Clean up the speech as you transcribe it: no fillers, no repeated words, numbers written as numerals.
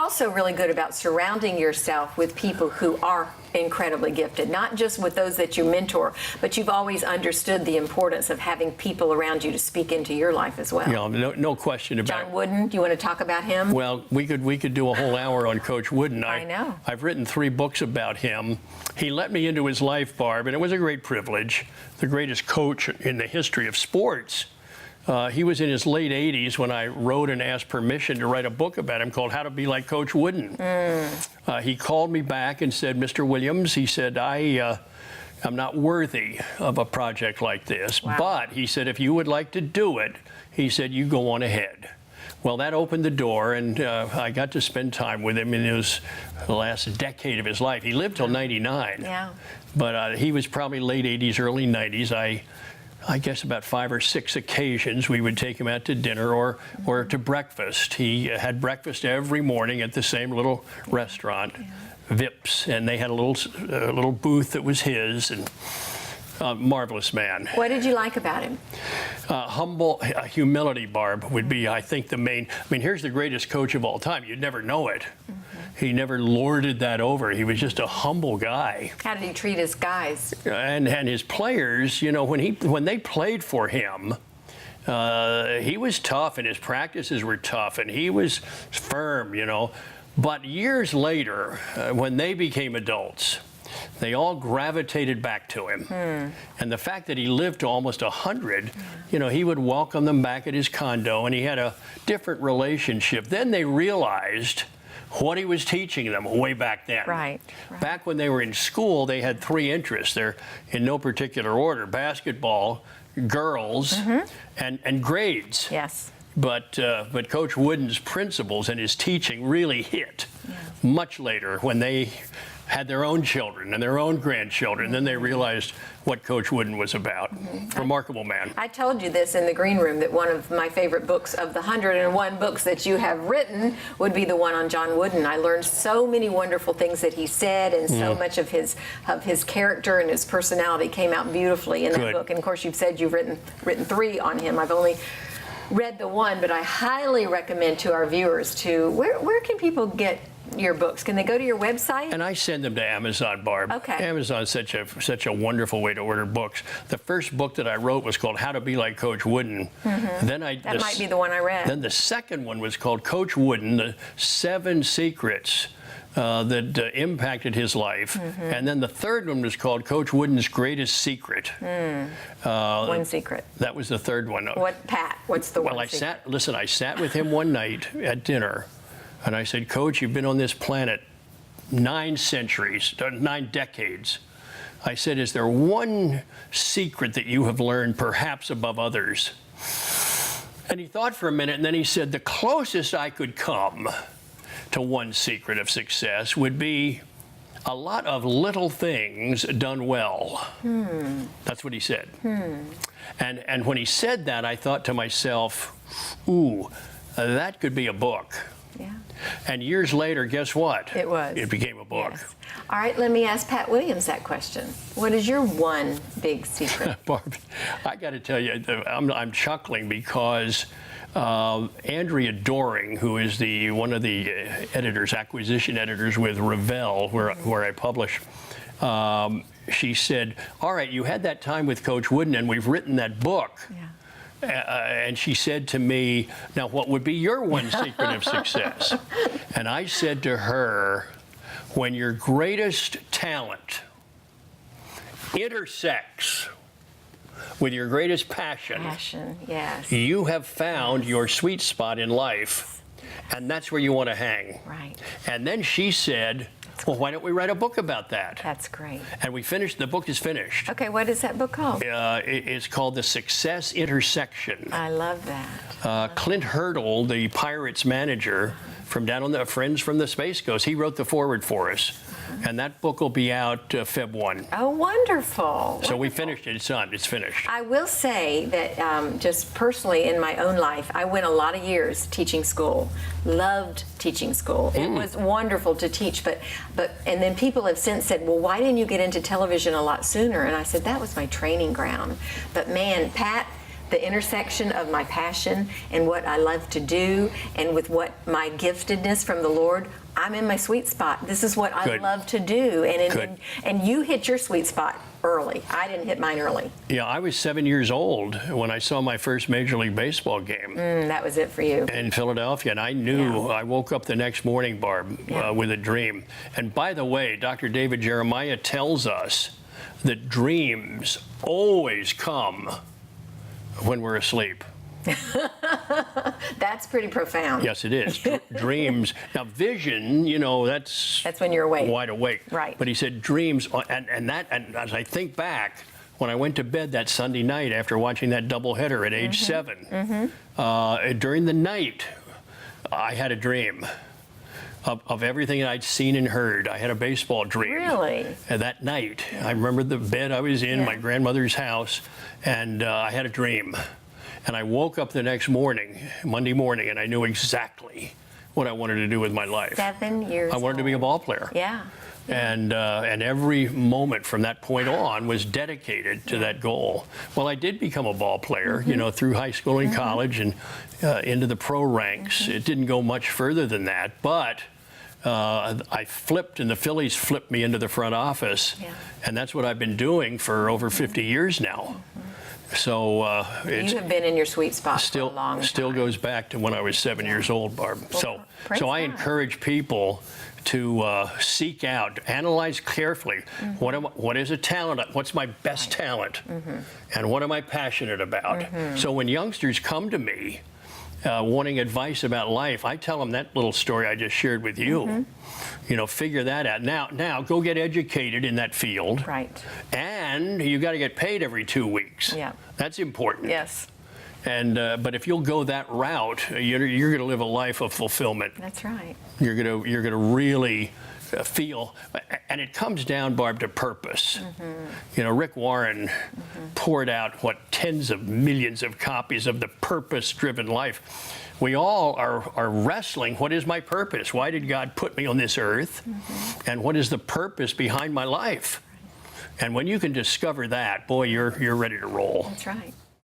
also really good about surrounding yourself with people who are incredibly gifted, not just with those that you mentor, but you've always understood the importance of having people around you to speak into your life as well. No question about it. John Wooden, do you want to talk about him? Well, we could do a whole hour on Coach Wooden. I know. I've written 3 books about him. He let me into his life, Barb, and it was a great privilege. The greatest coach in the history of sports. He was in his late 80s when I wrote and asked permission to write a book about him called How to Be Like Coach Wooden. He called me back and said, Mr. Williams, he said, I'm not worthy of a project like this, but he said, if you would like to do it, he said, you go on ahead. Well, that opened the door, and I got to spend time with him in the last decade of his life. He lived till 99, but he was probably late 80s, early 90s. I guess about 5 or 6 occasions we would take him out to dinner or to breakfast. He had breakfast every morning at the same little restaurant, Vips, and they had a little booth that was his, and marvelous man. What did you like about him? Humble, humility, Barb, would be, I think, the main. I mean, here's the greatest coach of all time. You'd never know it. He never lorded that over. He was just a humble guy. How did he treat his guys? And his players, you know, when they played for him, he was tough, and his practices were tough, and he was firm, you know. But years later, when they became adults, they all gravitated back to him. And the fact that he lived to almost 100, you know, he would welcome them back at his condo, and he had a different relationship. Then they realized what he was teaching them way back then. Right. Back when they were in school, they had 3 interests. They're in no particular order: basketball, girls, and grades. Yes. But Coach Wooden's principles and his teaching really hit much later when they had their own children and their own grandchildren. Then they realized what Coach Wooden was about. Remarkable man. I told you this in the green room, that one of my favorite books of the 101 books that you have written would be the one on John Wooden. I learned so many wonderful things that he said, and so much of his character and his personality came out beautifully in that book. And of course, you've said you've written 3 on him. I've only read the 1, but I highly recommend to our viewers to, where can people get your books? Can they go to your website? And I send them to Amazon, Barb. Okay. Amazon's such a wonderful way to order books. The first book that I wrote was called How to Be Like Coach Wooden. Then that might be the one I read. Then the second one was called Coach Wooden: The 7 Secrets that impacted his life. And then the third one was called Coach Wooden's Greatest Secret. One secret. That was the third one. What's the one secret? I sat with him one night at dinner, and I said, Coach, you've been on this planet 9 centuries, 9 decades. I said, is there one secret that you have learned perhaps above others? And he thought for a minute, and then he said, the closest I could come to one secret of success would be a lot of little things done well. That's what he said. And when he said that, I thought to myself, ooh, that could be a book. Yeah. And years later, guess what? It became a book. Yes. All right, let me ask Pat Williams that question. What is your one big secret? Barb, I got to tell you, I'm chuckling because Andrea Doring, who is one of the editors, acquisition editors with Revell, where I publish, she said, all right, you had that time with Coach Wooden, and we've written that book. And she said to me, now what would be your one secret of success? And I said to her, when your greatest talent intersects with your greatest passion, yes, you have found your sweet spot in life, and that's where you want to hang. Right. And then she said, well, why don't we write a book about that? That's great. And the book is finished. Okay, what is that book called? It's called The Success Intersection. I love that. Clint Hurdle, the Pirates manager from down on the Friends from the Space Coast, he wrote the foreword for us. And that book will be out Feb 1. Oh, wonderful. So we finished it. It's done. It's finished. I will say that just personally in my own life, I went a lot of years teaching school. Loved teaching school. It was wonderful to teach, and then people have since said, well, why didn't you get into television a lot sooner? And I said, that was my training ground. But man, Pat the intersection of my passion and what I love to do, and with what my giftedness from the Lord, I'm in my sweet spot. This is what I Good. love to do. And, Good. and you hit your sweet spot early. I didn't hit mine early. Yeah, I was 7 years old when I saw my first Major League Baseball game That was it for you. in Philadelphia, and I knew I woke up the next morning, Barb, with a dream. And by the way, Dr. David Jeremiah tells us that dreams always come when we're asleep. That's pretty profound. Yes, it is. Dreams. Now, vision, that's when you're awake. Wide awake. Right. But he said dreams, and as I think back, when I went to bed that Sunday night after watching that doubleheader at age 7, during the night, I had a dream of everything I'd seen and heard. I had a baseball dream. Really? And that night, I remember the bed I was in, my grandmother's house, and I had a dream. And I woke up the next morning, Monday morning, and I knew exactly what I wanted to do with my life. 7 years I wanted to be a ball player. Yeah. And every moment from that point on was dedicated to that goal. Well, I did become a ball player, through high school and college and into the pro ranks. It didn't go much further than that, but I flipped, and the Phillies flipped me into the front office, and that's what I've been doing for over 50 years now. So you have been in your sweet spot for a long time. Still goes back to when I was 7 years old, Barb. Well, So I encourage people to seek out, analyze carefully. What is a talent? What's my best talent? And what am I passionate about? So when youngsters come to me wanting advice about life, I tell them that little story I just shared with you. Figure that out. Now go get educated in that field. Right. And you got to get paid every 2 weeks. Yeah. That's important. Yes. And but if you'll go that route, you're going to live a life of fulfillment. That's right. You're going to really feel, and it comes down, Barb, to purpose. Rick Warren poured out tens of millions of copies of The Purpose-Driven Life. We all are wrestling. What is my purpose? Why did God put me on this earth? And what is the purpose behind my life? And when you can discover that, boy, you're ready to roll. That's right.